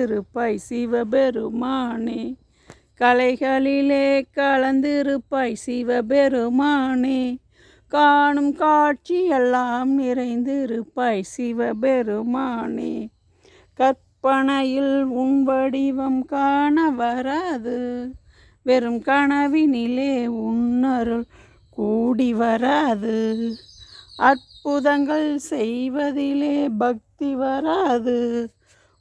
கலந்திருப்பாய் சிவபெருமானே. கலைகளிலே கலந்திருப்பாய் சிவபெருமானே. காணும் காட்சியெல்லாம் நிறைந்திருப்பாய் சிவபெருமானே. கற்பனையில் உன் வடிவம் காண வராது, வெறும் கனவினிலே உன்னருள் கூடி வராது. அற்புதங்கள் செய்வதிலே பக்தி வராது,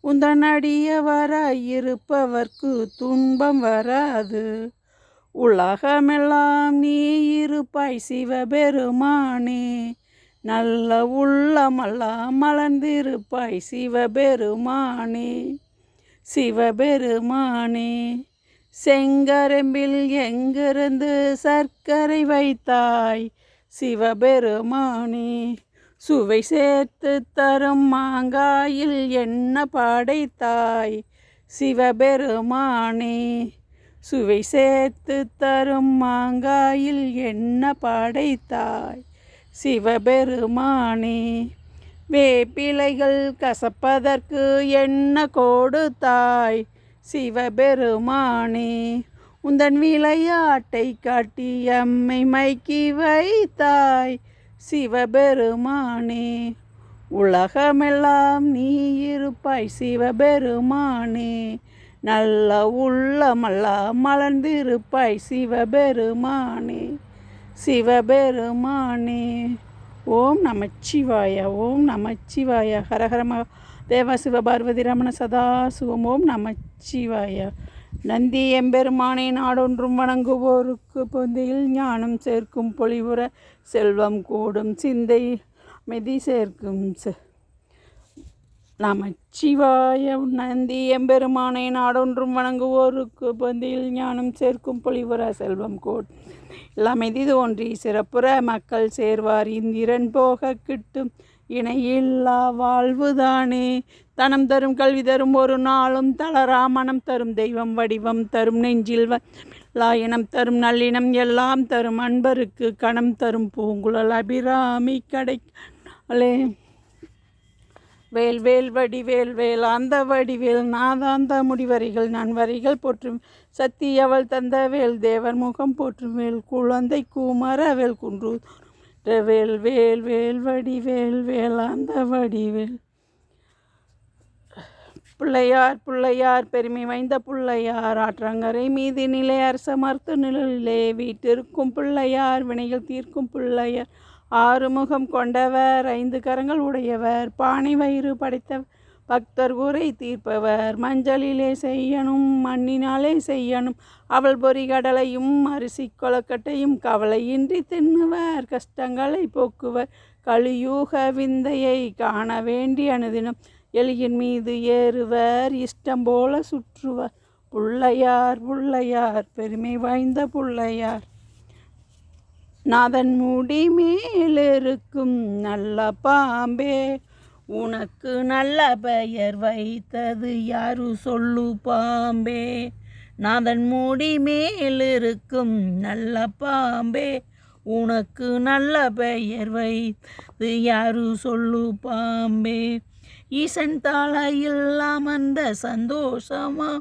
உந்தன் அடியவராய் இருப்பவர்க்கு துன்பம் வராது. உலகமெல்லாம் நீ இருப்பாய் சிவபெருமானே. நல்ல உள்ளமெல்லாம் மலர்ந்திருப்பாய் சிவபெருமானே. சிவபெருமானே, செங்கரம்பில் எங்கிருந்து சர்க்கரை வைத்தாய் சிவபெருமானே. சுவை சேர்த்து தரும் மாங்காயில் என்ன படைத்தாய் சிவபெருமானே. சுவை சேர்த்து தரும் மாங்காயில் என்ன படைத்தாய் சிவபெருமானே. வேப்பிலைகள் கசப்பதற்கு என்ன கொடுத்தாய் சிவபெருமானே. உந்தன் விளையாட்டை காட்டி எம்மை மயக்கி வைத்தாய் சிவபெருமானே. உலகமெல்லாம் நீ இருப்பாய் சிவபெருமானே. நல்ல உள்ளமெல்லாம் மலர்ந்திருப்பாய் சிவபெருமானே. சிவபெருமானே. ஓம் நமச்சிவாய. ஓம் நமச்சிவாய. ஹரஹர தேவ சிவபார்வதி ரமண சதாசிவம். ஓம் நமச்சிவாய. நந்தி எம்பெருமானை நாடொன்றும் வணங்குவோருக்கு பொந்தையில் ஞானம் சேர்க்கும் பொலிவுற செல்வம் கூடும் சிந்தை மெதி சேர்க்கும் நமச்சிவாய. நந்தி எம்பெருமானை நாடொன்றும் வணங்குவோருக்கு பொந்தையில் ஞானம் சேர்க்கும் பொலிவுற செல்வம் கூடும் எல்லாமெதி தோன்றி சிறப்புற மக்கள் சேர்வார் இந்திரன் போக கிட்டும் இணையில்லா வாழ்வுதானே. தனம் தரும் கல்வி தரும் ஒரு நாளும் தளரா மனம் தரும் தெய்வம் வடிவம் தரும் நெஞ்சில் இனம் தரும் நல்லினம் எல்லாம் தரும் அன்பருக்கு கணம் தரும் பூங்குழல் அபிராமி கடைக்காலே. வேல் வேல் வடிவேல் வேல் அந்த வடிவேல் நாதாந்த முடிவரிகள் நான் வரிகள் போற்றும் சக்தி அவள் தந்த வேல் தேவர் முகம் போற்றும் வேல் குழந்தை கூமர வேல் குன்று வேல் வேல் வேல் வடிவேல் வேல் அந்த வடிவேல். பிள்ளையார் பிள்ளையார் பெருமை வாய்ந்த பிள்ளையார் ஆற்றங்கரை மீது நிலை அரச மருத்துவ நிலையிலே வீட்டிற்கும் பிள்ளையார் வினைகள் தீர்க்கும் பிள்ளையார். ஆறுமுகம் கொண்டவர் ஐந்து கரங்கள் உடையவர் பானை வயிறு படைத்தவர் பக்தர் குறை தீர்ப்பவர். மஞ்சளிலே செய்யணும் மண்ணினாலே செய்யணும் அவள் பொறி கடலையும் அரிசி கொலக்கட்டையும் கவலையின்றி தின்னுவர் கஷ்டங்களை போக்குவர். கலியூக விந்தையை காண வேண்டி அனுதினம் எலியின் மீது ஏறுவர் இஷ்டம் போல சுற்றுவர். பிள்ளையார் பிள்ளையார் பெருமை வாய்ந்த பிள்ளையார். நாதன் முடி மேலிருக்கும் நல்ல பாம்பே உனக்கு நல்ல பெயர் வைத்தது யாரு சொல்லு பாம்பே. நாதன் முடி மேலிருக்கும் நல்ல பாம்பே உனக்கு நல்ல பெயர் வைத்தது யாரு சொல்லு பாம்பே. ஈசன் தலையில் அமர்ந்த சந்தோஷமா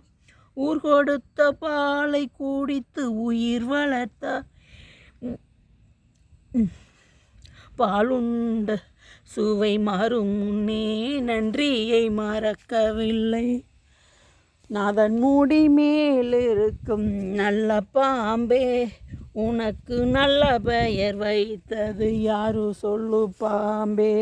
ஊர் கொடுத்த பாலை குடித்து உயிர் வளர்த்த பாலுண்ட சுவை மாறும் முன்னே நன்றியை மறக்கவில்லை. நாதன் மூடி மேலிருக்கும் நல்ல பாம்பே உனக்கு நல்ல பெயர் வைத்தது யாரு சொல்லு பாம்பே.